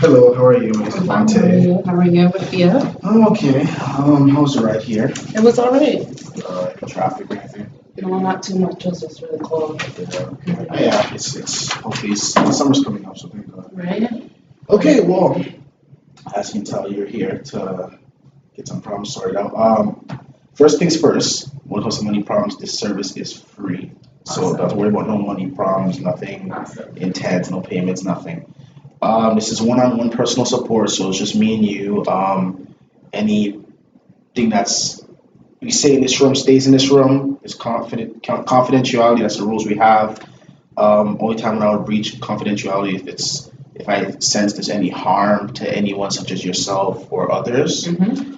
Hello, how are you, Miss I'm fine. How are Devonte? you? How are you with you? I'm okay. How's the ride here? It was alright. Traffic or anything? No, not too much. It was just really cold. Yeah, it's hopefully summer's coming up, so thank God. Right? Okay, well, as you can tell, you're here to get some problems sorted out. First things first, when it comes to money problems, this service is free. So Awesome. don't worry about no money problems, nothing Awesome. intense, no payments, nothing. This is one-on-one personal support, so it's just me and you. Anything that's we say in this room stays in this room. It's confidentiality. That's the rules we have. Only time when I would breach confidentiality if I sense there's any harm to anyone, such as yourself or others. Mm-hmm.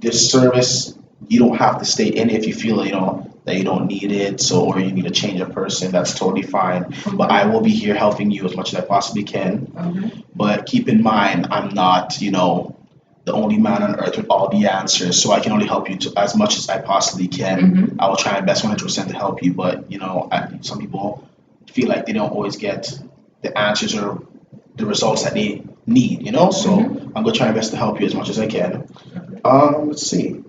This service, you don't have to stay in it if you feel that you don't need it, so or you need to change a person. That's totally fine. But I will be here helping you as much as I possibly can. Mm-hmm. But keep in mind, I'm not the only man on earth with all the answers, so I can only help you as much as I possibly can. Mm-hmm. I will try my best 100% to help you, but some people feel like they don't always get the answers or the results that they need. So Mm-hmm. I'm gonna try my best to help you as much as I can. Let's see.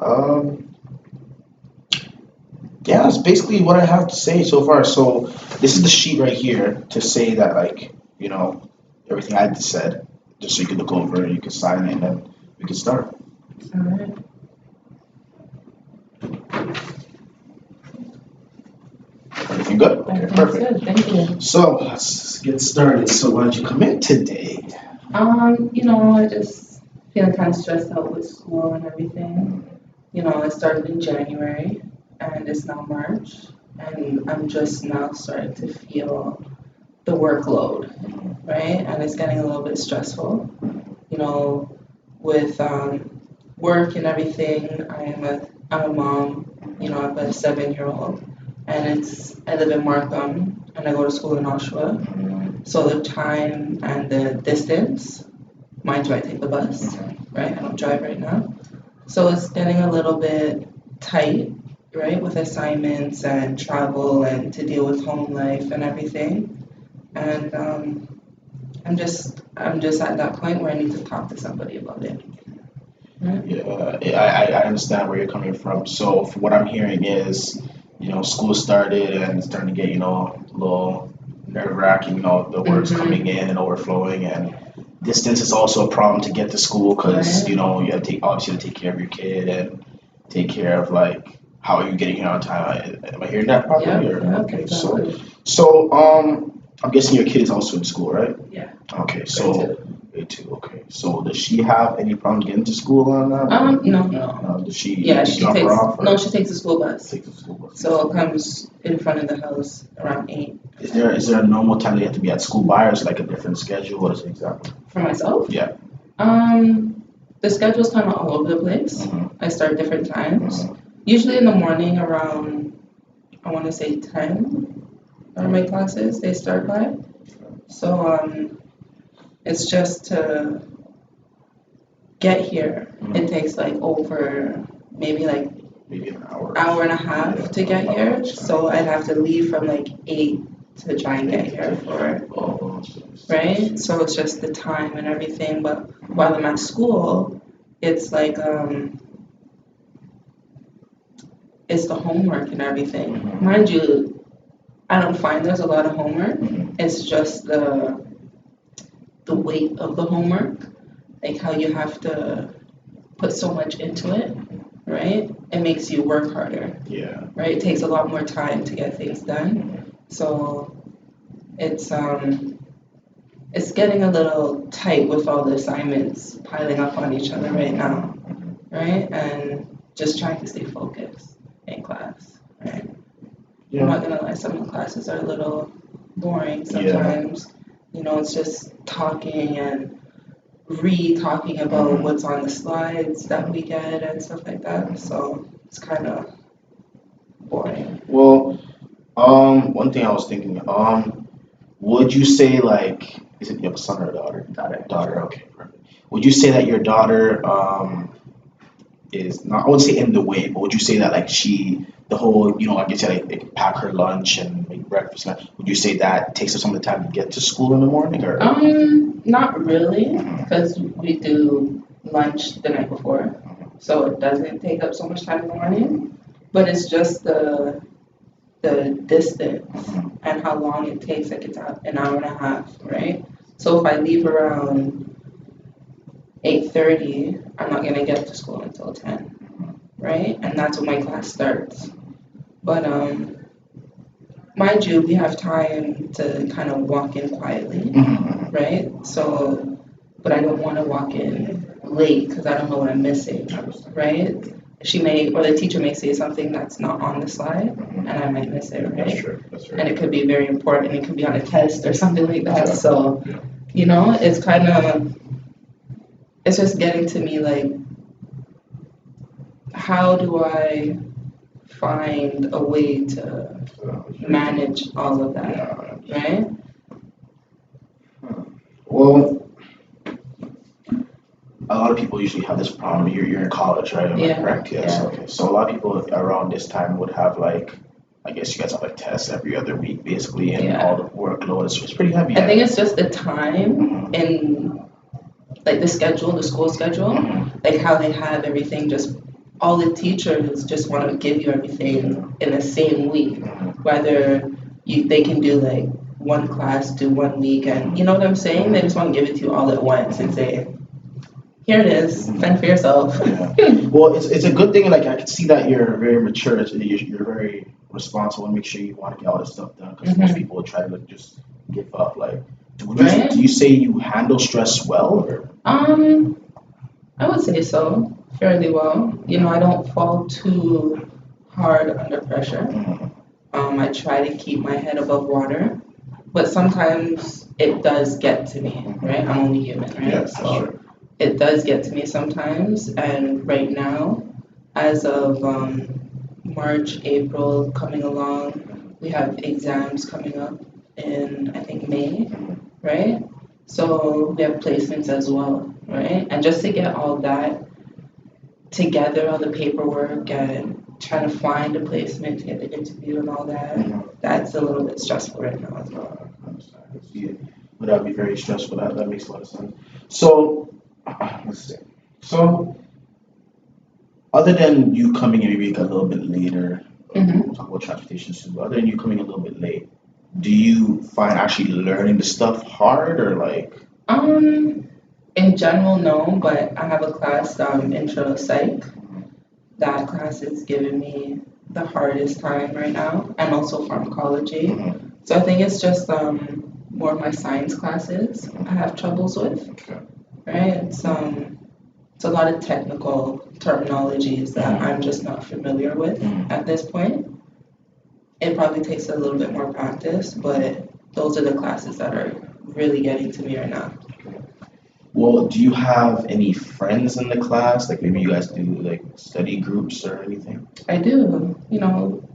Yeah, that's basically what I have to say so far. So this is the sheet right here to say that everything I just said, just so you can look over, you can sign it, and then we can start. Alright. Everything good? Okay, Everything's perfect. good. Thank you. So let's get started. So why did you come in today? I just feel kind of stressed out with school and everything. I started in January and it's now March, and I'm just now starting to feel the workload, right? And it's getting a little bit stressful. With work and everything. I'm a mom. I have a 7-year-old, and I live in Markham, and I go to school in Oshawa. So the time and the distance, mind you, I take the bus, right? I don't drive right now, so it's getting a little bit tight, right, with assignments and travel and to deal with home life and everything. And I'm just at that point where I need to talk to somebody about it. Right? Yeah, I understand where you're coming from. So from what I'm hearing is, school started and it's starting to get, a little nerve-wracking, the work's coming in and overflowing, and distance is also a problem to get to school because, Right. you have to obviously to take care of your kid and take care of how are you getting here on time? Am I hearing that properly? Okay, Exactly. so I'm guessing your kid is also in school, right? Yeah. Okay, so grade two. Okay, so does she have any problem getting to school on that? No. Does she Yeah, she drop her takes off? Or no, she takes the school bus. takes the school bus? So it comes in front of the house around 8. Is there a normal time that you have to be at school by, or is it like a different schedule? What is it exactly? For myself? Yeah. The schedule's kind of all over the place. I start different times. Usually in the morning around, I want to say 10 are my classes they start by. So it's just to get here. It takes over maybe Maybe an hour. hour and a half to get here. So I'd have to leave from 8 to try and get here for, Oh, right? So it's just the time and everything. But while I'm at school, it's it's the homework and everything. Mind you, I don't find there's a lot of homework. It's just the weight of the homework, how you have to put so much into it, right? It makes you work harder, Yeah. right? It takes a lot more time to get things done. So it's getting a little tight with all the assignments piling up on each other right now, right? And just trying to stay focused in class, right? I'm not gonna lie, some of the classes are a little boring sometimes. It's just talking and re-talking about what's on the slides that we get and stuff like that. So it's kind of boring. Well, one thing I was thinking, would you say is it you have a son or a daughter? Daughter. Okay, perfect. Would you say that your daughter, is not, I wouldn't say in the way, but would you say that the whole, I guess like pack her lunch and breakfast, lunch. Would you say that takes up some of the time to get to school in the morning, or? Not really, because we do lunch the night before, so it doesn't take up so much time in the morning. But it's just the distance and how long it takes. Like it's an hour and a half, right? So if I leave around 8:30, I'm not gonna get to school until 10, right? And that's when my class starts. But mind you, we have time to kind of walk in quietly, right? So, but I don't want to walk in late because I don't know what I'm missing, right? She may, or the teacher may say something that's not on the slide, and I might miss it, right? That's true. That's true. And it could be very important. It could be on a test or something like that. So, you know, it's kind of, it's just getting to me like, how do I find a way to manage all of that, right? Well, a lot of people usually have this problem. You're in college, right? Am I correct? Yes. Yeah. Okay. So a lot of people around this time would have like, I guess you guys have like tests every other week, basically, and all the workload is pretty heavy. I think it's just the time in like the schedule, the school schedule, like how they have everything. Just all the teachers just want to give you everything in the same week, whether they can do like one class, do 1 week, and you know what I'm saying? They just want to give it to you all at once and say, here it is, fend for yourself. Well, it's a good thing. Like I can see that you're very mature. You're very responsible and make sure you want to get all this stuff done. Because most people would try to like, just give up. Like, do you say you handle stress well? Or? I would say so, fairly well. You know, I don't fall too hard under pressure. I try to keep my head above water, but sometimes it does get to me, right? I'm only human, right? Yeah, so sure. It does get to me sometimes, and right now, as of March, April coming along, we have exams coming up in, I think, May, right? So we have placements as well, right? And just to get all that together, all the paperwork and trying to find a placement to get the interview and all that, that's a little bit stressful right now as well. I understand. But that'd be very stressful. That makes a lot of sense. So, let's see. So, other than you coming in maybe a little bit later, we'll talk about transportation soon, but other than you coming a little bit late, do you find actually learning the stuff hard or like? In general, no, but I have a class, intro psych. That class is giving me the hardest time right now, and also pharmacology. So I think it's just more of my science classes I have troubles with. Right? It's a lot of technical terminologies that I'm just not familiar with at this point. It probably takes a little bit more practice, but those are the classes that are really getting to me right now. Well, do you have any friends in the class? Like maybe you guys do like study groups or anything? I do. You know,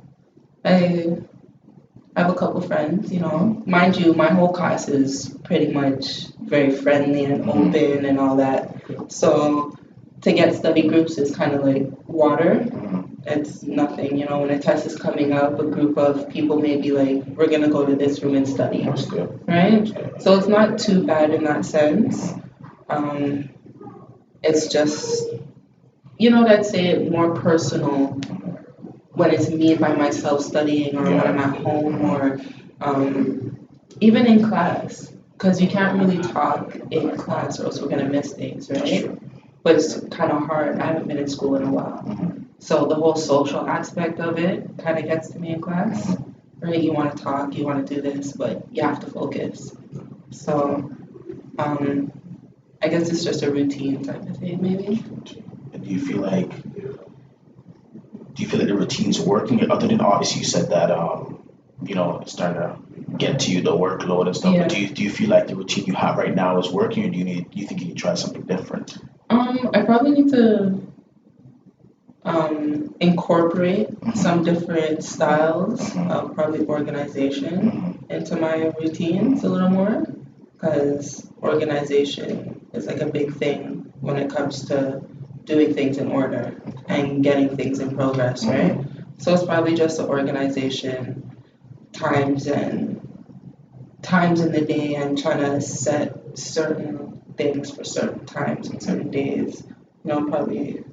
I have a couple friends, you know. Mind you, my whole class is pretty much very friendly and open and all that. So to get study groups is kind of like water. It's nothing, you know. When a test is coming up, a group of people may be like, we're going to go to this room and study. That's good. Right? So it's not too bad in that sense. It's just, you know, I'd say it more personal when it's me by myself studying or when I'm at home or even in class. Because you can't really talk in class or else we're going to miss things, right? But it's kind of hard. I haven't been in school in a while. So the whole social aspect of it kind of gets to me in class, right? You want to talk, you want to do this, but you have to focus. So I guess it's just a routine type of thing, maybe. And do you feel like the routine's working? Other than obviously you said that you know, it's starting to get to you the workload and stuff. Yeah. But do you feel like the routine you have right now is working, or do you think you need to try something different? I probably need to incorporate some different styles of probably organization into my routines a little more, because organization is like a big thing when it comes to doing things in order and getting things in progress, right? So it's probably just the organization times in the day and trying to set certain things for certain times and certain days. Probably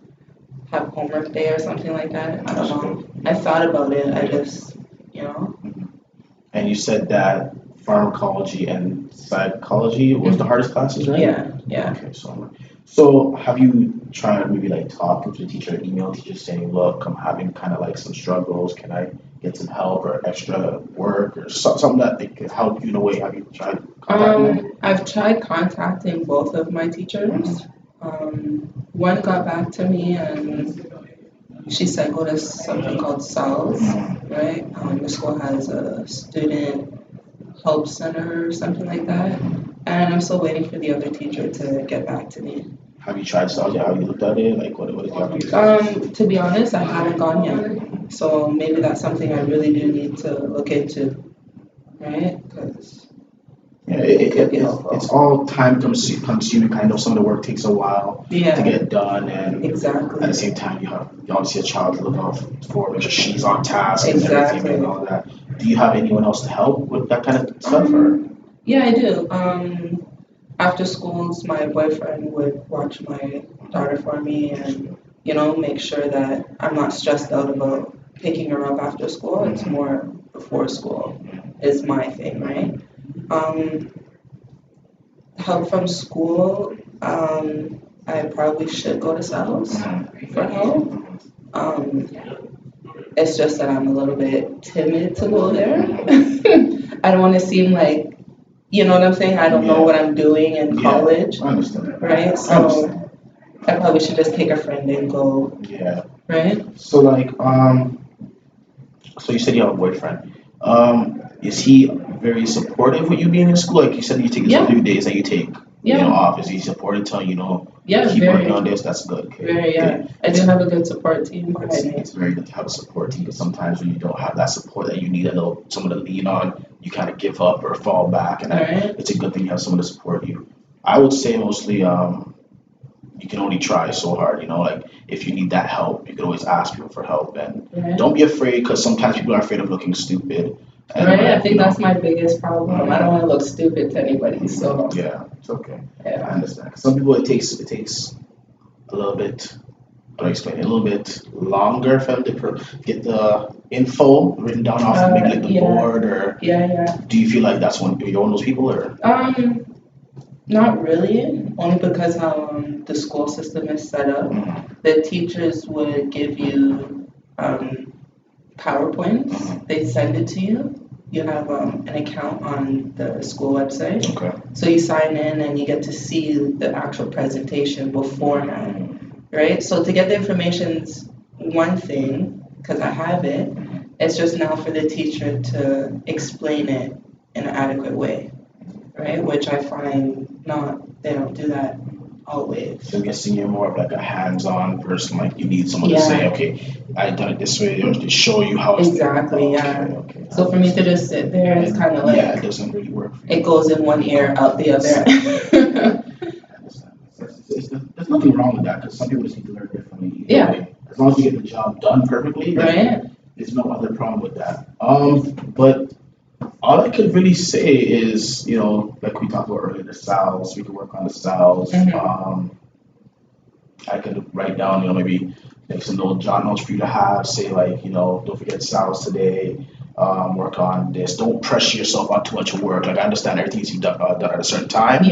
have homework day or something like that. I don't know. I thought about it. I just. And you said that pharmacology and psychology was the hardest classes, right? Yeah. Okay, so have you tried maybe like talking to the teacher, email teacher saying, look, I'm having kind of like some struggles. Can I get some help or extra work or something that they could help you in a way? Have you tried contacting them? I've tried contacting both of my teachers. One got back to me and she said go to something called SALS, right? The school has a student help center or something like that. And I'm still waiting for the other teacher to get back to me. Have you tried SALS? Have you looked at it? Like what is the application? To be honest, I haven't gone yet. So maybe that's something I really do need to look into, right? Because it's all time consuming. I know some of the work takes a while to get done, and exactly. At the same time, you obviously a child to look out for, make sure she's on task and everything and all that. Do you have anyone else to help with that kind of stuff? Yeah, I do. After schools, my boyfriend would watch my daughter for me and make sure that I'm not stressed out about picking her up after school. It's more before school is my thing, right? Help from school, I probably should go to SALS for help. It's just that I'm a little bit timid to go there. I don't want to seem like, you know what I'm saying? I don't know what I'm doing in college. I understand. Right? So I probably should just take a friend and go. Yeah. Right? So so you said you have a boyfriend. Is he very supportive with you being in school? Like you said, you take a few days that you take, off. Is he supportive, telling you, keep working on this? That's good. Okay. Very, I do have a good support team behind me. It's very good to have a support team, because sometimes when you don't have that support that you need, someone to lean on, you kind of give up or fall back, and it's a good thing you have someone to support you. I would say mostly, you can only try so hard, like if you need that help, you can always ask people for help, and don't be afraid, because sometimes people are afraid of looking stupid. And, I think that's my biggest problem. I don't want to look stupid to anybody, so. Yeah, it's okay. Yeah. I understand. Some people it takes a little bit, how do I explain it? A little bit longer for them to get the info written down off maybe like the board, or do you feel like you're one of those people, or? Not really, only because how the school system is set up. The teachers would give you PowerPoints. They send it to you. You have an account on the school website. Okay. So you sign in and you get to see the actual presentation beforehand, right? So to get the information's one thing, because I have it. It's just now for the teacher to explain it in an adequate way, right? Which I find they don't do that always. So I'm guessing you're more of like a hands-on person, like you need someone to say, okay, I've done it this way, or to show you how it's exactly, okay. So for me to just sit there, it's kind of like, it doesn't really work for you. It goes in one ear, out the other. There's nothing wrong with that, because some people just need to learn differently. Way. As long as you get the job done perfectly, there's no other problem with that. But all I could really say is, like we talked about earlier, the SALs, we could work on the SALs. I could write down, maybe some little jot notes for you to have, say like, don't forget SALs today, work on this. Don't pressure yourself on too much work. Like I understand everything needs to be done at a certain time,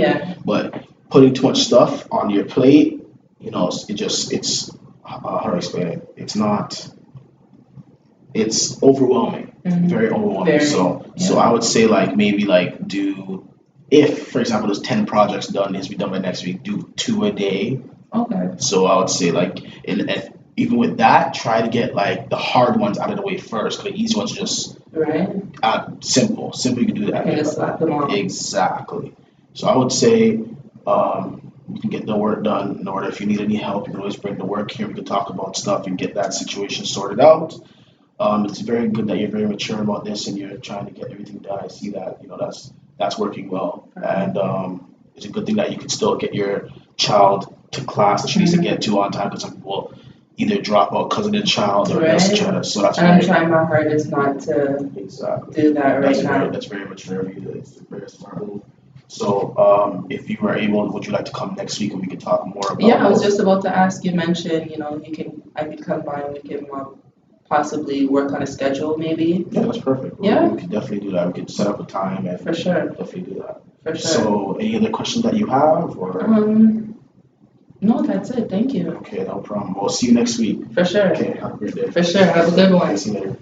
but putting too much stuff on your plate, it's how do I explain it? It's overwhelming. Very overwhelming. So I would say like maybe like do, if for example there's 10 projects done, needs to be done by next week, do 2 a day. Okay. So I would say like, and even with that, try to get like the hard ones out of the way first. The easy ones are just simple. You can do that. And just slap them off. Exactly. So I would say you can get the work done in order. If you need any help, you can always bring the work here. We can talk about stuff and get that situation sorted out. It's very good that you're very mature about this and you're trying to get everything done. I see that, that's working well. And it's a good thing that you can still get your child to class that she needs to get to on time, because some people either drop out because of the child or else Right. so that's And I'm very trying my hardest not to exactly do that right now. that's very much fair of you. It's a very smart move. So if you were able, would you like to come next week and we can talk more about? Yeah, I was just about to ask. You mentioned, I could come by and we can possibly work on a schedule, maybe. Yeah, that's perfect. Yeah. We could definitely do that. We could set up a time and For sure. definitely do that. For sure. So any other questions that you have or? No, that's it. Thank you. Okay, no problem. We'll see you next week. For sure. Okay, have a great day. For sure. Have a good one. See you later.